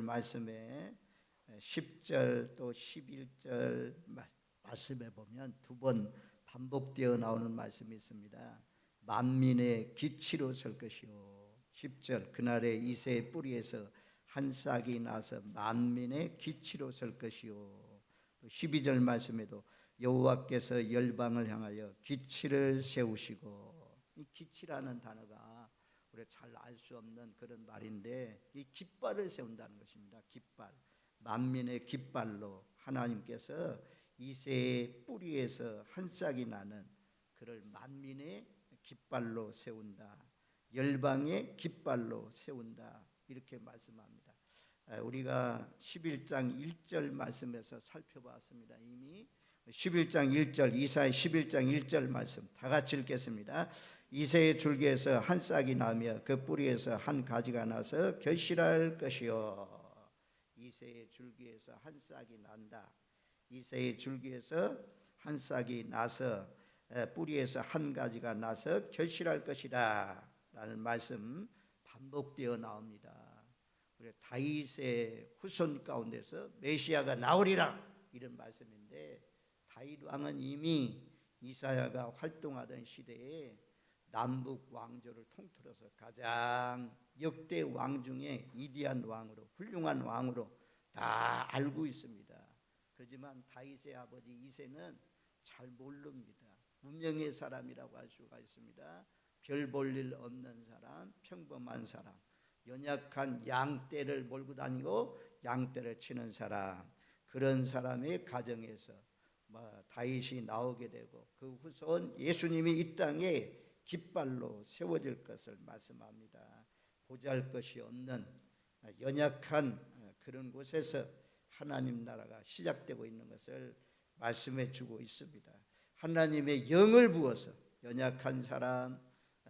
말씀에 10절 또 11절 말씀에 보면 두 번 반복되어 나오는 말씀이 있습니다. 만민의 기치로 설 것이요. 10절 그날에 이새의 뿌리에서 한 싹이 나서 만민의 기치로 설 것이요. 또 12절 말씀에도 여호와께서 열방을 향하여 기치를 세우시고, 이 기치라는 단어가 우리가 잘 알 수 없는 그런 말인데, 이 깃발을 세운다는 것입니다. 깃발, 만민의 깃발로 하나님께서 이새의 뿌리에서 한 싹이 나는 그를 만민의 깃발로 세운다, 열방의 깃발로 세운다, 이렇게 말씀합니다. 우리가 11장 1절 말씀에서 살펴봤습니다. 이미 11장 1절, 이사야 11장 1절 말씀 다 같이 읽겠습니다. 이새의 줄기에서 한 싹이 나며 그 뿌리에서 한 가지가 나서 결실할 것이요. 이새의 줄기에서 한 싹이 난다. 이새의 줄기에서 한 싹이 나서 뿌리에서 한 가지가 나서 결실할 것이다 라는 말씀 반복되어 나옵니다. 우리 다윗의 후손 가운데서 메시아가 나오리라, 이런 말씀인데, 다윗 왕은 이미 이사야가 활동하던 시대에 남북 왕조를 통틀어서 가장 역대 왕 중에 위대한 왕으로, 훌륭한 왕으로 다 알고 있습니다. 그렇지만 다윗의 아버지 이새는 잘 모릅니다. 무명의 사람이라고 할 수가 있습니다. 별 볼 일 없는 사람, 평범한 사람, 연약한 양떼를 몰고 다니고 양떼를 치는 사람, 그런 사람의 가정에서 다윗이 나오게 되고 그 후손 예수님이 이 땅에 깃발로 세워질 것을 말씀합니다. 보잘것이 없는 연약한 그런 곳에서 하나님 나라가 시작되고 있는 것을 말씀해 주고 있습니다. 하나님의 영을 부어서 연약한 사람,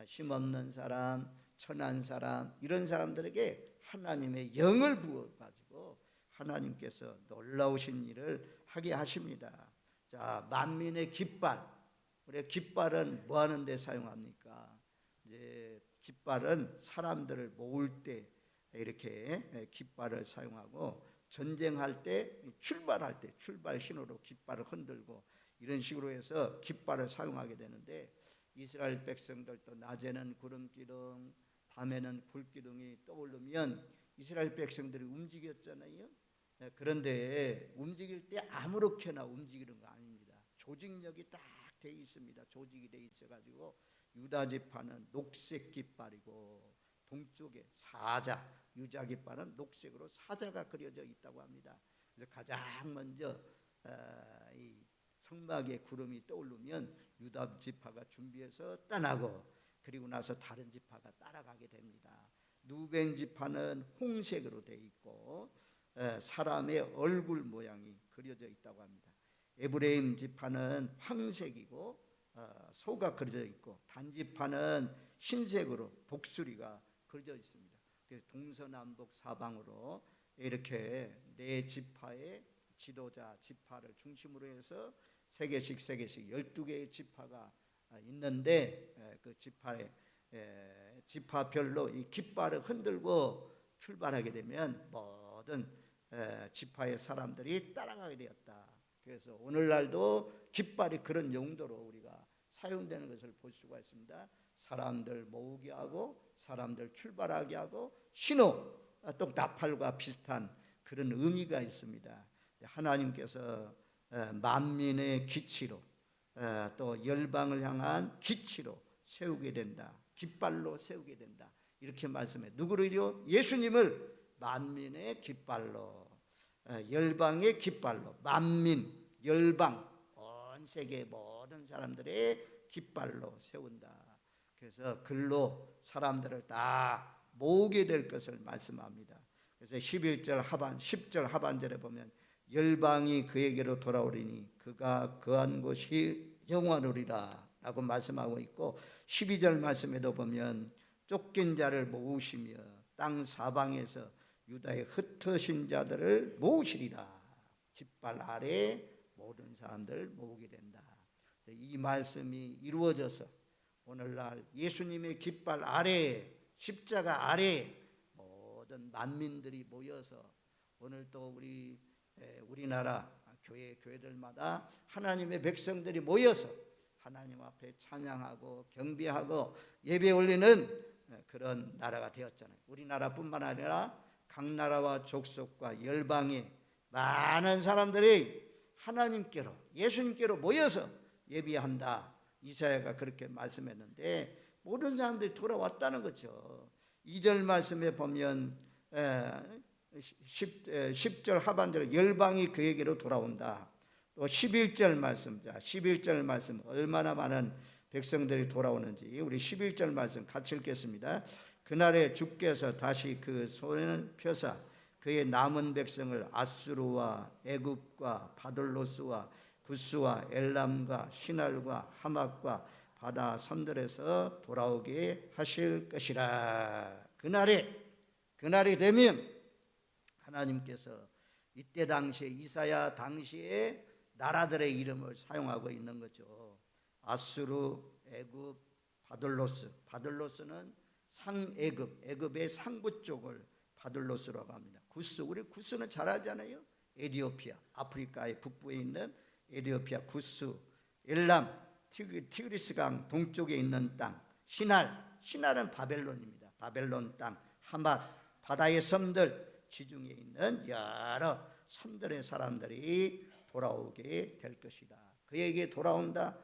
힘없는 사람, 천한 사람, 이런 사람들에게 하나님의 영을 부어가지고 하나님께서 놀라우신 일을 하게 하십니다. 자, 만민의 깃발. 우리 깃발은 뭐 하는 데 사용합니까? 이제 깃발은 사람들을 모을 때 이렇게 깃발을 사용하고, 전쟁할 때, 출발할 때 출발 신호로 깃발을 흔들고, 이런 식으로 해서 깃발을 사용하게 되는데, 이스라엘 백성들도 낮에는 구름기둥, 밤에는 불기둥이 떠오르면 이스라엘 백성들이 움직였잖아요. 그런데 움직일 때 아무렇게나 움직이는 거 아닙니다. 조직력이 딱 돼 있습니다. 조직이 돼 있어가지고 유다 지파는 녹색 깃발이고, 동쪽에 사자, 유다 깃발은 녹색으로 사자가 그려져 있다고 합니다. 그래서 가장 먼저 이 성막에 구름이 떠오르면 유다 지파가 준비해서 떠나고, 그리고 나서 다른 지파가 따라가게 됩니다. 누벤 지파는 홍색으로 되어 있고 사람의 얼굴 모양이 그려져 있다고 합니다. 에브라임 지파는 황색이고 소가 그려져 있고, 단 지파는 흰색으로 독수리가 그려져 있습니다. 그래서 동서남북 사방으로 이렇게 네 지파의 지도자 지파를 중심으로 해서 세 개씩 12개의 지파가 있는데, 그 지파별로 이 깃발을 흔들고 출발하게 되면 모든 지파의 사람들이 따라가게 되었다. 그래서 오늘날도 깃발이 그런 용도로 우리가 사용되는 것을 볼 수가 있습니다. 사람들 모으게 하고, 사람들 출발하게 하고, 신호, 또 나팔과 비슷한 그런 의미가 있습니다. 하나님께서 만민의 기치로, 또 열방을 향한 기치로 세우게 된다, 깃발로 세우게 된다, 이렇게 말씀해. 누구를요? 예수님을 만민의 깃발로, 열방의 깃발로, 만민, 열방, 온 세계 모든 사람들의 깃발로 세운다. 그래서 글로 사람들을 다 모으게 될 것을 말씀합니다. 그래서 11절 하반, 10절 하반절에 보면 열방이 그에게로 돌아오리니 그가 거한 곳이 영원하리라 라고 말씀하고 있고, 12절 말씀에도 보면 쫓긴 자를 모으시며 땅 사방에서 유다의 흩어진 자들을 모으시리라. 깃발 아래 모든 사람들을 모으게 된다. 이 말씀이 이루어져서 오늘날 예수님의 깃발 아래, 십자가 아래 모든 만민들이 모여서 오늘 또 우리나라 교회들마다 하나님의 백성들이 모여서 하나님 앞에 찬양하고 경배하고 예배 올리는 그런 나라가 되었잖아요. 우리나라뿐만 아니라 각 나라와 족속과 열방의 많은 사람들이 하나님께로 예수님께로 모여서 예배한다. 이사야가 그렇게 말씀했는데 모든 사람들이 돌아왔다는 거죠. 2절 말씀에 보면 10절 하반절에 열방이 그에게로 돌아온다. 또 11절 말씀, 11절 말씀 얼마나 많은 백성들이 돌아오는지 우리 11절 말씀 같이 읽겠습니다. 그날에 주께서 다시 그 손을 펴사 그의 남은 백성을 아수르와 애굽과 바들로스와 구스와 엘람과 시날과 하맛과 바다 섬들에서 돌아오게 하실 것이라. 그날이 되면 하나님께서 이때 당시에 이사야 당시에 나라들의 이름을 사용하고 있는 거죠. 아수르, 애굽, 바들로스는 애굽의 상부 쪽을 바들로스라고 합니다. 우리 구스는 잘 알잖아요. 에티오피아, 아프리카의 북부에 있는 에티오피아 구스, 엘람, 티그리스강 동쪽에 있는 땅, 시날은 바벨론입니다. 바벨론 땅, 하맛, 바다의 섬들, 지중해에 있는 여러 섬들의 사람들이 돌아오게 될 것이다. 그에게 돌아온다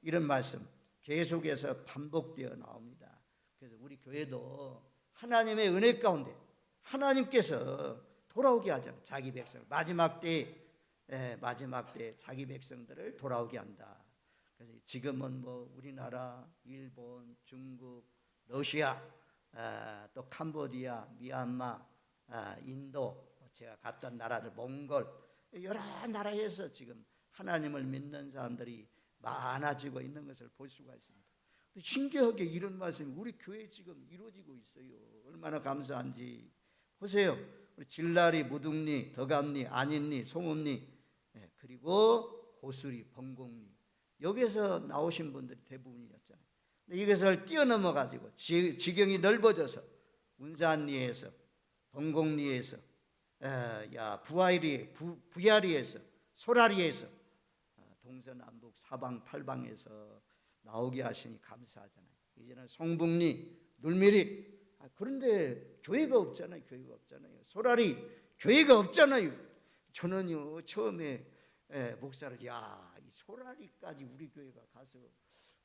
이런 말씀 계속해서 반복되어 나옵니다. 그래서 우리 교회도 하나님의 은혜 가운데 하나님께서 돌아오게 하잖아요. 자기 백성을 마지막 때 자기 백성들을 돌아오게 한다. 그래서 지금은 우리나라, 일본, 중국, 러시아, 또 캄보디아, 미얀마, 인도, 제가 갔던 나라들 몽골 여러 나라에서 지금 하나님을 믿는 사람들이 많아지고 있는 것을 볼 수가 있습니다. 신기하게 이런 말씀이 우리 교회에 지금 이루어지고 있어요. 얼마나 감사한지 보세요. 우리 진라리, 무등리, 덕암리, 안인리, 송음리, 그리고 고수리, 번곡리 여기서 나오신 분들이 대부분이었잖아요. 이것을 뛰어넘어 가지고 지경이 넓어져서 운산리에서, 번곡리에서, 부야리에서, 소라리에서, 동서남북 사방 팔방에서 나오게 하시니 감사하잖아요. 이제는 송북리, 눌미리, 그런데 교회가 없잖아요. 소라리 교회가 없잖아요. 저는요 처음에 목사를 이 소라리까지 우리 교회가 가서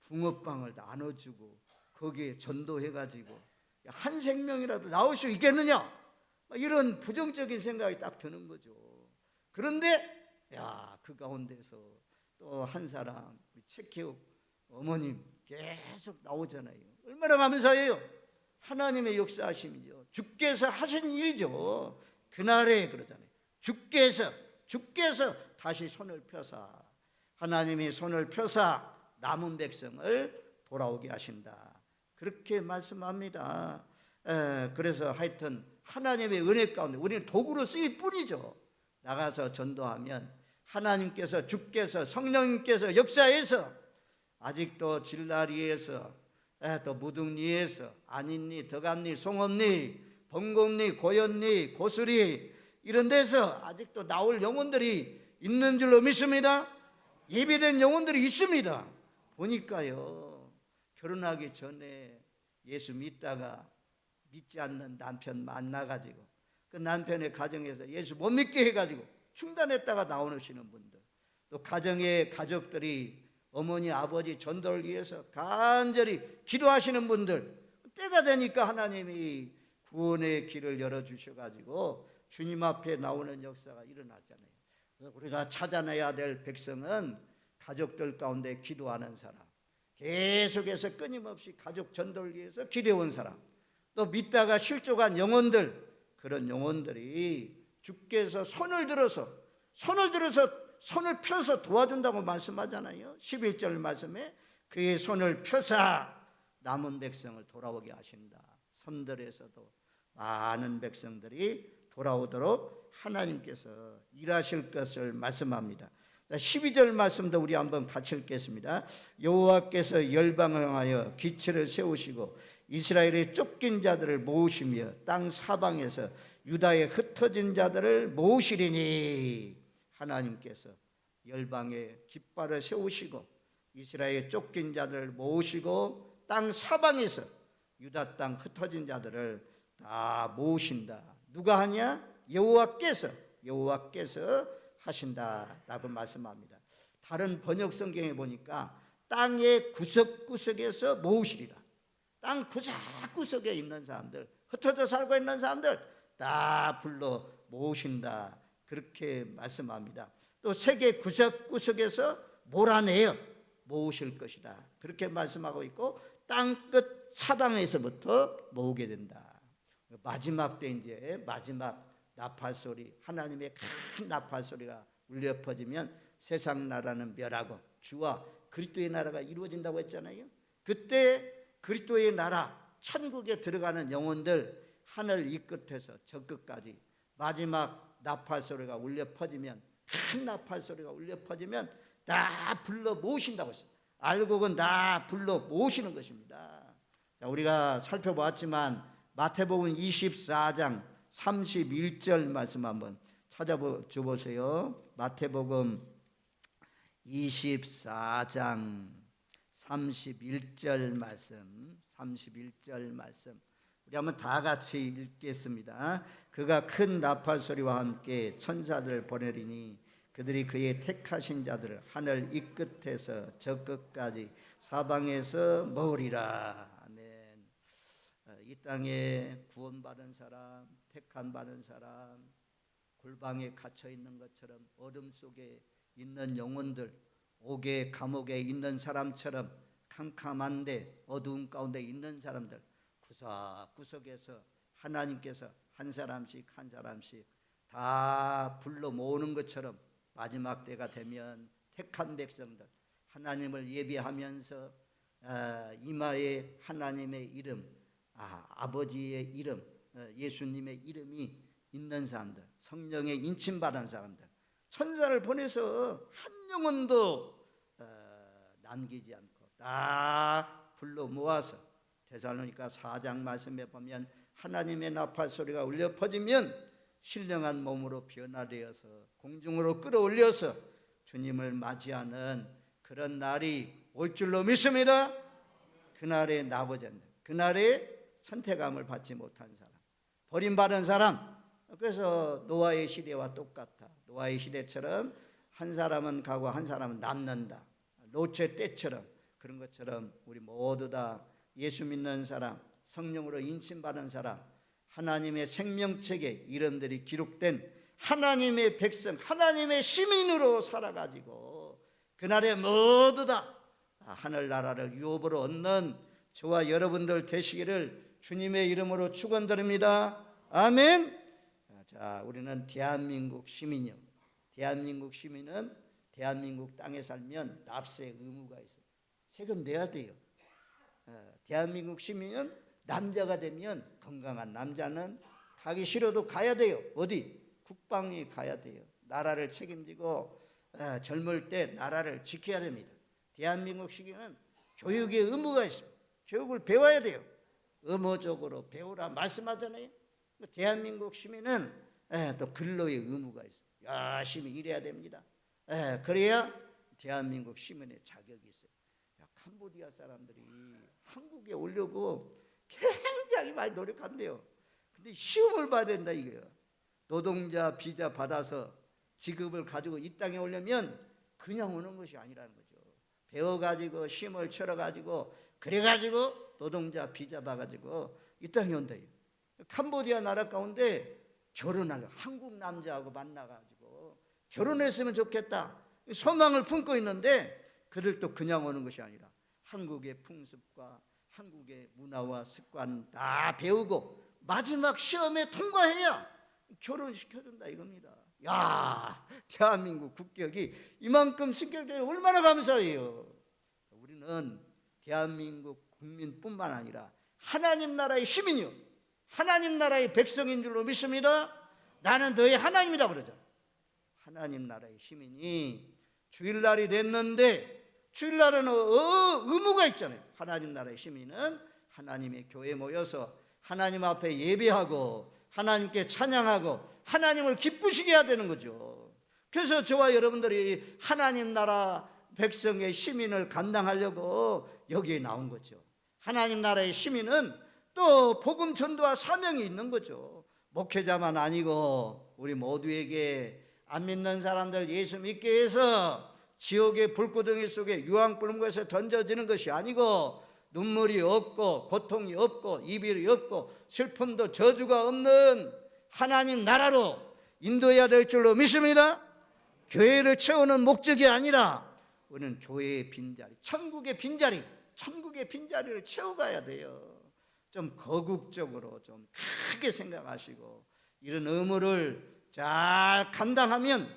붕어빵을 나눠주고 거기에 전도해가지고 한 생명이라도 나올 수 있겠느냐 이런 부정적인 생각이 딱 드는 거죠. 그런데 그 가운데서 또 한 사람 최혜옥 어머님 계속 나오잖아요. 얼마나 감사해요. 하나님의 역사하심이죠. 주께서 하신 일이죠. 그날에 그러잖아요. 주께서 다시 손을 펴사 하나님이 손을 펴사 남은 백성을 돌아오게 하신다. 그렇게 말씀합니다. 그래서 하여튼 하나님의 은혜 가운데 우리는 도구로 쓰일 뿐이죠. 나가서 전도하면 하나님께서 주께서 성령님께서 역사해서 아직도 진라리에서 또 무등리에서 안인리, 덕암리, 송엄리, 번곡리, 고연리, 고수리 이런 데서 아직도 나올 영혼들이 있는 줄로 믿습니다. 예비된 영혼들이 있습니다. 보니까요 결혼하기 전에 예수 믿다가 믿지 않는 남편 만나가지고 그 남편의 가정에서 예수 못 믿게 해가지고 중단했다가 나오시는 분들, 또 가족들이 어머니 아버지 전도를 위해서 간절히 기도하시는 분들, 때가 되니까 하나님이 구원의 길을 열어주셔가지고 주님 앞에 나오는 역사가 일어났잖아요. 그래서 우리가 찾아내야 될 백성은 가족들 가운데 기도하는 사람, 계속해서 끊임없이 가족 전도를 위해서 기도해온 사람, 또 믿다가 실족한 영혼들, 그런 영혼들이 주께서 손을 펴서 도와준다고 말씀하잖아요. 11절 말씀에 그의 손을 펴사 남은 백성을 돌아오게 하신다. 섬들에서도 많은 백성들이 돌아오도록 하나님께서 일하실 것을 말씀합니다. 12절 말씀도 우리 한번 같이 읽겠습니다. 여호와께서 열방을 향하여 기초를 세우시고 이스라엘의 쫓긴 자들을 모으시며 땅 사방에서 유다의 흩어진 자들을 모으시리니 하나님께서 열방에 깃발을 세우시고 이스라엘의 쫓긴 자들을 모으시고 땅 사방에서 유다 땅 흩어진 자들을 다 모으신다. 누가 하냐? 여호와께서 하신다라고 말씀합니다. 다른 번역 성경에 보니까 땅의 구석구석에서 모으시리라. 땅 구석구석에 있는 사람들, 흩어져 살고 있는 사람들 다 불러 모으신다. 그렇게 말씀합니다. 또 세계 구석구석에서 몰아내어 모으실 것이다. 그렇게 말씀하고 있고 땅끝 사방에서부터 모으게 된다. 마지막 때 이제 마지막 나팔 소리, 하나님의 큰 나팔 소리가 울려 퍼지면 세상 나라는 멸하고 주와 그리스도의 나라가 이루어진다고 했잖아요. 그때 그리스도의 나라 천국에 들어가는 영혼들 하늘 이 끝에서 저 끝까지 마지막 나팔 소리가 울려 퍼지면, 큰 나팔 소리가 울려 퍼지면 다 불러 모으신다고 했어요. 알곡은 다 불러 모으시는 것입니다. 자, 우리가 살펴보았지만 마태복음 24장 31절 말씀 한번 찾아줘 보세요. 마태복음 24장 31절 말씀 우리 한번 다 같이 읽겠습니다. 그가 큰 나팔 소리와 함께 천사들을 보내리니 그들이 그의 택하신 자들을 하늘 이 끝에서 저 끝까지 사방에서 모으리라. 아멘. 이 땅에 구원받은 사람, 택함 받은 사람, 골방에 갇혀 있는 것처럼 어둠 속에 있는 영혼들, 옥의 감옥에 있는 사람처럼 캄캄한데 어두운 가운데 있는 사람들 구석구석에서 하나님께서 한 사람씩 다 불러 모으는 것처럼 마지막 때가 되면 택한 백성들 하나님을 예배하면서 이마에 하나님의 이름, 아버지의 이름, 예수님의 이름이 있는 사람들, 성령의 인침받은 사람들, 천사를 보내서 한 영혼도 남기지 않고 다 불러 모아서 데살로니가 4장 말씀에 보면 하나님의 나팔 소리가 울려 퍼지면 신령한 몸으로 변화되어서 공중으로 끌어올려서 주님을 맞이하는 그런 날이 올 줄로 믿습니다. 그날에 나머지는 그날에 선택함을 받지 못한 사람, 버림받은 사람. 그래서 노아의 시대와 똑같아. 노아의 시대처럼 한 사람은 가고 한 사람은 남는다. 롯의 때처럼 그런 것처럼 우리 모두 다 예수 믿는 사람, 성령으로 인침받은 사람, 하나님의 생명책에 이름들이 기록된 하나님의 백성, 하나님의 시민으로 살아가지고 그날에 모두 다 하늘나라를 유업으로 얻는 저와 여러분들 되시기를 주님의 이름으로 축원드립니다. 아멘. 자, 우리는 대한민국 시민이요. 대한민국 시민은 대한민국 땅에 살면 납세 의무가 있어요. 세금 내야 돼요. 대한민국 시민은 남자가 되면 건강한 남자는 가기 싫어도 가야 돼요. 어디? 국방에 가야 돼요. 나라를 책임지고 젊을 때 나라를 지켜야 됩니다. 대한민국 시민은 교육의 의무가 있습니다. 교육을 배워야 돼요. 의무적으로 배우라 말씀하잖아요. 대한민국 시민은 또 근로의 의무가 있어요. 열심히 일해야 됩니다. 그래야 대한민국 시민의 자격이 있어요. 캄보디아 사람들이 한국에 오려고 굉장히 많이 노력한대요. 근데 시험을 봐야 된다 이거예요. 노동자 비자 받아서 지급을 가지고 이 땅에 오려면 그냥 오는 것이 아니라는 거죠. 배워가지고 시험을 치러가지고 그래가지고 노동자 비자 봐가지고 이 땅에 온대요. 캄보디아 나라 가운데 결혼하려 한국 남자하고 만나가지고 결혼했으면 좋겠다 소망을 품고 있는데 그들도 그냥 오는 것이 아니라 한국의 풍습과 한국의 문화와 습관 다 배우고 마지막 시험에 통과해야 결혼시켜준다 이겁니다. 야, 대한민국 국격이 이만큼 신경되면 얼마나 감사해요. 우리는 대한민국 국민뿐만 아니라 하나님 나라의 시민이요 하나님 나라의 백성인 줄로 믿습니다. 나는 너의 하나님이다 그러죠. 하나님 나라의 시민이 주일날이 됐는데 주일날은 의무가 있잖아요. 하나님 나라의 시민은 하나님의 교회에 모여서 하나님 앞에 예배하고 하나님께 찬양하고 하나님을 기쁘시게 해야 되는 거죠. 그래서 저와 여러분들이 하나님 나라 백성의 시민을 감당하려고 여기에 나온 거죠. 하나님 나라의 시민은 또 복음 전도와 사명이 있는 거죠. 목회자만 아니고 우리 모두에게 안 믿는 사람들 예수 믿게 해서 지옥의 불구덩이 속에 유황불문에서 던져지는 것이 아니고 눈물이 없고 고통이 없고 이별이 없고 슬픔도 저주가 없는 하나님 나라로 인도해야 될 줄로 믿습니다. 교회를 채우는 목적이 아니라 우리는 교회의 빈자리, 천국의 빈자리를 채워가야 돼요. 좀 거국적으로 좀 크게 생각하시고 이런 의무를 잘 감당하면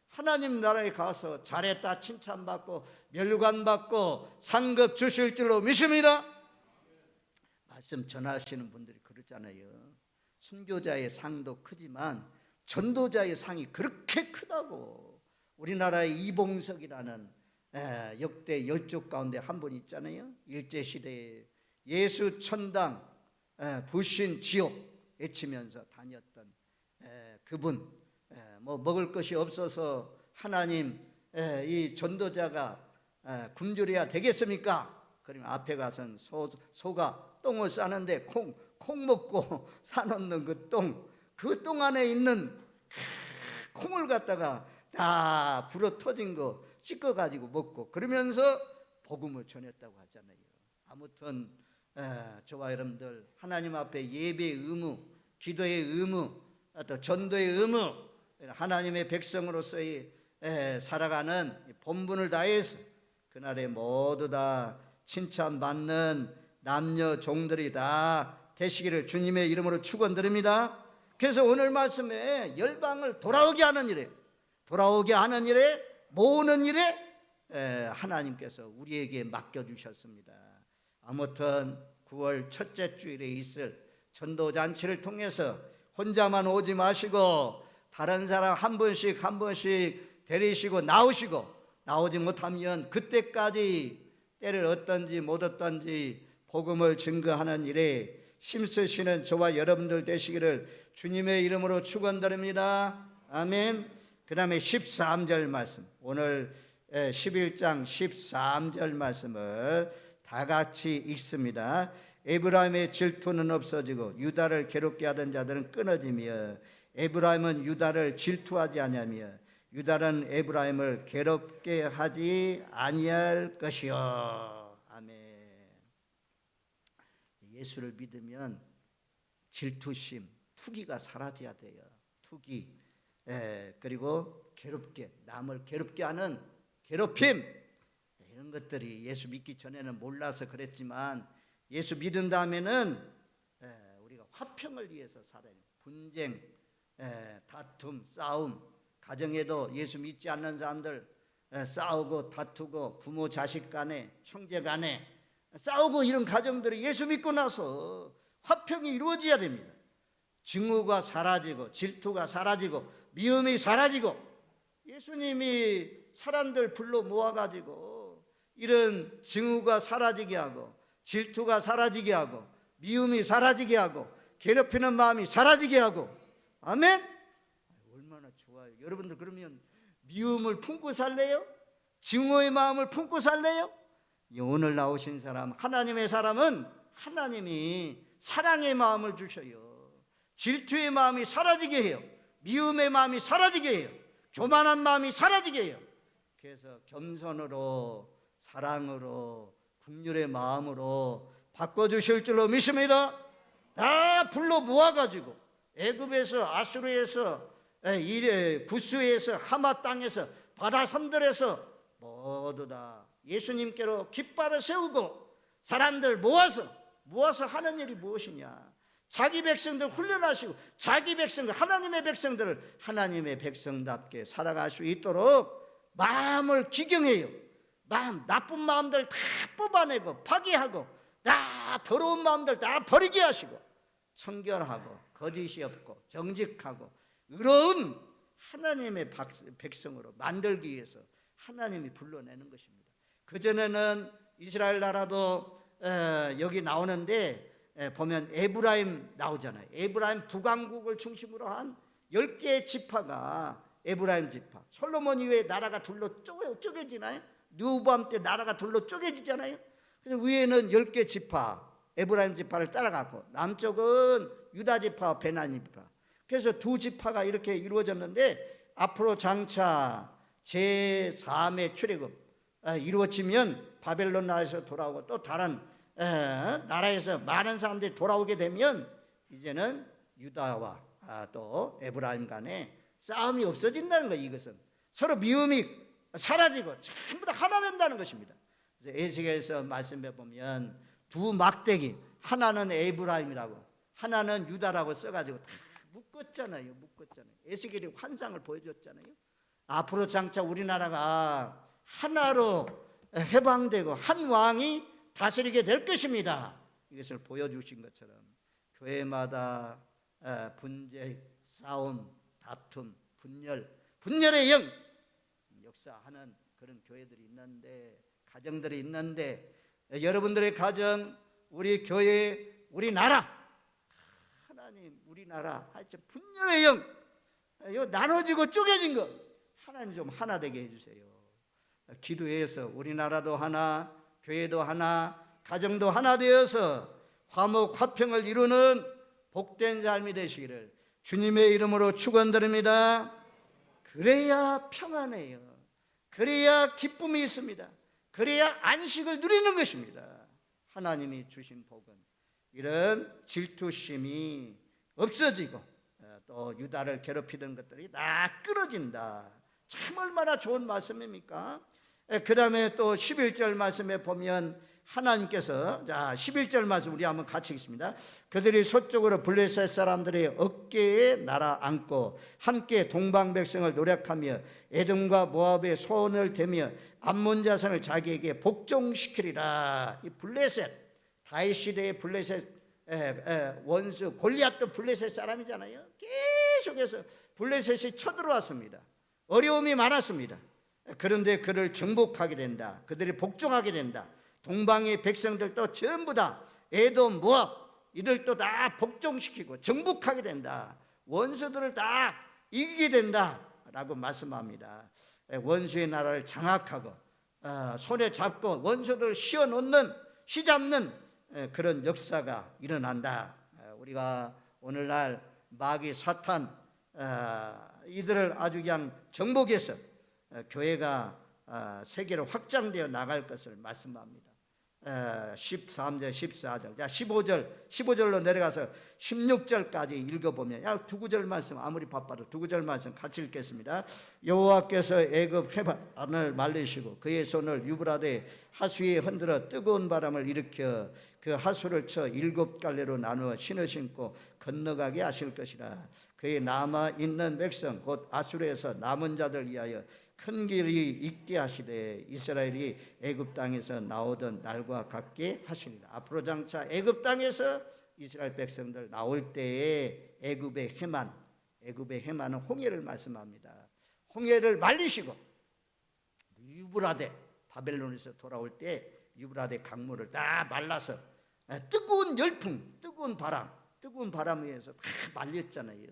하나님 나라에 가서 잘했다 칭찬받고 멸관받고 상급 주실 줄로 믿습니다. 말씀 전하시는 분들이 그러잖아요. 순교자의 상도 크지만 전도자의 상이 그렇게 크다고. 우리나라의 이봉석이라는 역대 열족 가운데 한 분 있잖아요. 일제시대에 예수 천당 불신 지옥 외치면서 다녔던 그분, 뭐 먹을 것이 없어서 하나님 이 전도자가 굶주려야 되겠습니까? 그러면 앞에 가선 소가 똥을 싸는데 콩 먹고 사놓는 그 똥 안에 있는 콩을 갖다가 다 불어 터진 거 씻어 가지고 먹고 그러면서 복음을 전했다고 하잖아요. 아무튼 저와 여러분들 하나님 앞에 예배의 의무, 기도의 의무, 또 전도의 의무, 하나님의 백성으로서의 살아가는 본분을 다해서 그날에 모두 다 칭찬받는 남녀 종들이 다 되시기를 주님의 이름으로 축원드립니다. 그래서 오늘 말씀에 열방을 돌아오게 하는 일에 모으는 일에 하나님께서 우리에게 맡겨주셨습니다. 아무튼 9월 첫째 주일에 있을 전도잔치를 통해서 혼자만 오지 마시고 다른 사람 한 분씩 데리시고 나오지 못하면 그때까지 때를 얻든지 못 얻든지 복음을 증거하는 일에 힘쓰시는 저와 여러분들 되시기를 주님의 이름으로 축원드립니다. 아멘. 그 다음에 13절 말씀, 오늘 11장 13절 말씀을 다 같이 읽습니다. 에브라임의 질투는 없어지고 유다를 괴롭게 하던 자들은 끊어지며 에브라임은 유다를 질투하지 아니하며 유다는 에브라임을 괴롭게 하지 아니할 것이요. 아멘. 예수를 믿으면 질투심, 투기가 사라져야 돼요. 투기, 그리고 남을 괴롭게 하는 괴롭힘, 이런 것들이 예수 믿기 전에는 몰라서 그랬지만 예수 믿은 다음에는 우리가 화평을 위해서 살아요. 분쟁, 다툼, 싸움, 가정에도 예수 믿지 않는 사람들 싸우고 다투고 부모 자식 간에 형제 간에 싸우고 이런 가정들이 예수 믿고 나서 화평이 이루어져야 됩니다. 증오가 사라지고 질투가 사라지고 미움이 사라지고 예수님이 사람들 불러 모아가지고 이런 증오가 사라지게 하고 질투가 사라지게 하고 미움이 사라지게 하고 괴롭히는 마음이 사라지게 하고 아멘. 얼마나 좋아요. 여러분들 그러면 미움을 품고 살래요? 증오의 마음을 품고 살래요? 오늘 나오신 사람, 하나님의 사람은 하나님이 사랑의 마음을 주셔요. 질투의 마음이 사라지게 해요. 미움의 마음이 사라지게 해요. 교만한 마음이 사라지게 해요. 그래서 겸손으로 사랑으로 긍휼의 마음으로 바꿔주실 줄로 믿습니다. 다 불러 모아가지고 애굽에서 아수르에서 구스에서 하마 땅에서 바다 섬들에서 모두 다 예수님께로 깃발을 세우고 사람들 모아서 하는 일이 무엇이냐? 자기 백성들 훈련하시고 자기 백성들 하나님의 백성들을 하나님의 백성답게 살아갈 수 있도록 마음을 기경해요. 나쁜 마음들 다 뽑아내고 파괴하고 다 더러운 마음들 다 버리게 하시고 청결하고 거짓이 없고 정직하고 의로운 하나님의 백성으로 만들기 위해서 하나님이 불러내는 것입니다. 그전에는 이스라엘 나라도 여기 나오는데 보면 에브라임 나오잖아요. 에브라임 북왕국을 중심으로 한 10개의 지파가 에브라임 지파. 솔로몬 이후에 나라가 둘로 쪼개지나요? 르호보암 때 나라가 둘로 쪼개지잖아요. 그래서 위에는 10개 지파 에브라임 지파를 따라갔고 남쪽은 유다 지파와 베냐민 지파. 그래서 두 지파가 이렇게 이루어졌는데 앞으로 장차 제3의 출애굽 이루어지면 바벨론 나라에서 돌아오고 또 다른 나라에서 많은 사람들이 돌아오게 되면 이제는 유다와 또 에브라임 간에 싸움이 없어진다는 거예요. 이것은 서로 미움이 사라지고 전부 다 하나 된다는 것입니다. 그래서 에스겔에서 말씀해 보면 두 막대기, 하나는 에브라임이라고 하나는 유다라고 써가지고 다 묶었잖아요. 에스겔이 환상을 보여줬잖아요. 앞으로 장차 우리나라가 하나로 해방되고 한 왕이 다스리게 될 것입니다. 이것을 보여주신 것처럼 교회마다 분쟁, 싸움, 다툼, 분열의 영 역사하는 그런 교회들이 있는데, 가정들이 있는데, 여러분들의 가정, 우리 교회, 우리 나라, 하나님 우리나라 하여튼 분열의 영, 나눠지고 쪼개진 거 하나님 좀 하나 되게 해주세요. 기도해서 우리나라도 하나, 교회도 하나, 가정도 하나 되어서 화목 화평을 이루는 복된 삶이 되시기를 주님의 이름으로 축원드립니다. 그래야 평안해요. 그래야 기쁨이 있습니다. 그래야 안식을 누리는 것입니다. 하나님이 주신 복은 이런 질투심이 없어지고 또 유다를 괴롭히던 것들이 다 끊어진다. 참 얼마나 좋은 말씀입니까? 그 다음에 또 11절 말씀에 보면 하나님께서, 자 11절 말씀 우리 한번 같이 읽습니다. 그들이 서쪽으로 블레셋 사람들의 어깨에 날아 앉고 함께 동방 백성을 노력하며 에돔과 모압의 손을 대며 암몬 자손을 자기에게 복종시키리라. 이 블레셋, 다윗 시대의 블레셋 원수 골리앗도 블레셋 사람이잖아요. 계속해서 블레셋이 쳐들어왔습니다. 어려움이 많았습니다. 그런데 그를 정복하게 된다. 그들이 복종하게 된다. 동방의 백성들도 전부 다 에돔, 모압 이들도 다 복종시키고 정복하게 된다. 원수들을 다 이기게 된다라고 말씀합니다. 원수의 나라를 장악하고 손에 잡고 원수들을 휘잡는 그런 역사가 일어난다. 우리가 오늘날 마귀 사탄 이들을 아주 그냥 정복해서 교회가 세계로 확장되어 나갈 것을 말씀합니다. 13절, 14절, 자 15절로 내려가서 16절까지 읽어보면, 두 구절 말씀 아무리 바빠도 두 구절 말씀 같이 읽겠습니다. 여호와께서 애굽 해반을 말리시고 그의 손을 유브라데 하수에 흔들어 뜨거운 바람을 일으켜 그 하수를 쳐 7갈래로 나누어 신을 신고 건너가게 하실 것이라. 그의 남아 있는 백성 곧 아수르에서 남은 자들 위하여 큰 길이 있게 하시되 이스라엘이 애굽 땅에서 나오던 날과 같게 하시니라. 앞으로 장차 애굽 땅에서 이스라엘 백성들 나올 때에 애굽의 해만은 홍해를 말씀합니다. 홍해를 말리시고 유브라데, 바벨론에서 돌아올 때 유브라데 강물을 다 말라서 뜨거운 열풍, 뜨거운 바람 위에서 다 말렸잖아요.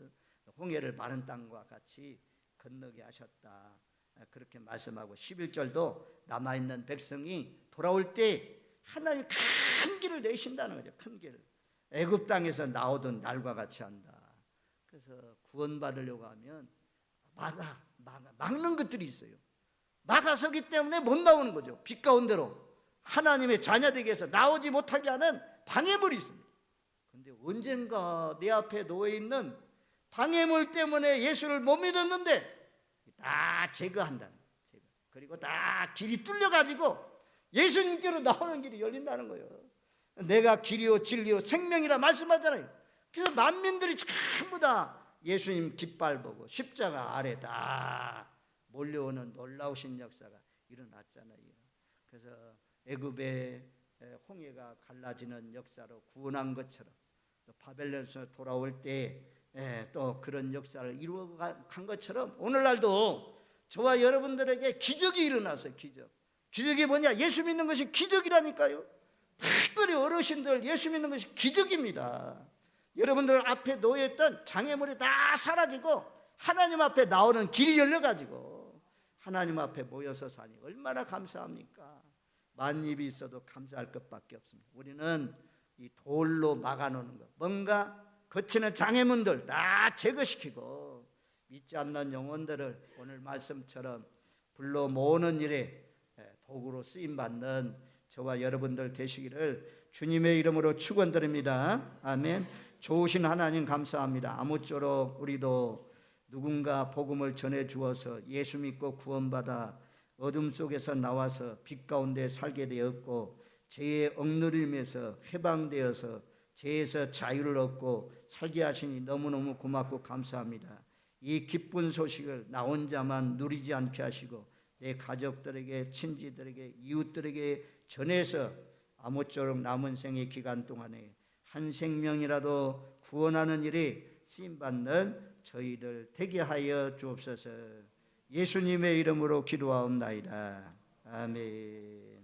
홍해를 마른 땅과 같이 건너게 하셨다. 그렇게 말씀하고 11절도 남아있는 백성이 돌아올 때 하나님 큰 길을 내신다는 거죠. 큰 길을 애굽 땅에서 나오던 날과 같이 한다. 그래서 구원받으려고 하면 막는 것들이 있어요. 막아서기 때문에 못 나오는 거죠. 빛 가운데로 하나님의 자녀되기 위해서 나오지 못하게 하는 방해물이 있습니다. 그런데 언젠가 내 앞에 놓여있는 방해물 때문에 예수를 못 믿었는데 다 제거한다는 거예요. 그리고 다 길이 뚫려가지고 예수님께로 나오는 길이 열린다는 거예요. 내가 길이요 진리요 생명이라 말씀하잖아요. 그래서 만민들이 전부 다 예수님 깃발 보고 십자가 아래 다 몰려오는 놀라우신 역사가 일어났잖아요. 그래서 애굽의 홍해가 갈라지는 역사로 구원한 것처럼 또 바벨론에서 돌아올 때 또 그런 역사를 이루어간 것처럼 오늘날도 저와 여러분들에게 기적이 일어났어요. 기적이 뭐냐? 예수 믿는 것이 기적이라니까요. 특별히 어르신들 예수 믿는 것이 기적입니다. 여러분들 앞에 놓여있던 장애물이 다 사라지고 하나님 앞에 나오는 길이 열려가지고 하나님 앞에 모여서 사니 얼마나 감사합니까? 만입이 있어도 감사할 것밖에 없습니다. 우리는 이 돌로 막아놓는 것, 뭔가 거치는 장애물들 다 제거시키고 믿지 않는 영혼들을 오늘 말씀처럼 불러 모으는 일에 도구로 쓰임받는 저와 여러분들 되시기를 주님의 이름으로 축원드립니다. 아멘. 좋으신 하나님 감사합니다. 아무쪼록 우리도 누군가 복음을 전해 주어서 예수 믿고 구원받아 어둠 속에서 나와서 빛 가운데 살게 되었고 죄의 억누림에서 해방되어서 죄에서 자유를 얻고 살게 하시니 너무너무 고맙고 감사합니다. 이 기쁜 소식을 나 혼자만 누리지 않게 하시고 내 가족들에게, 친지들에게, 이웃들에게 전해서 아무쪼록 남은 생의 기간 동안에 한 생명이라도 구원하는 일이 쓰임받는 저희들 되게 하여 주옵소서. 예수님의 이름으로 기도하옵나이다. 아멘.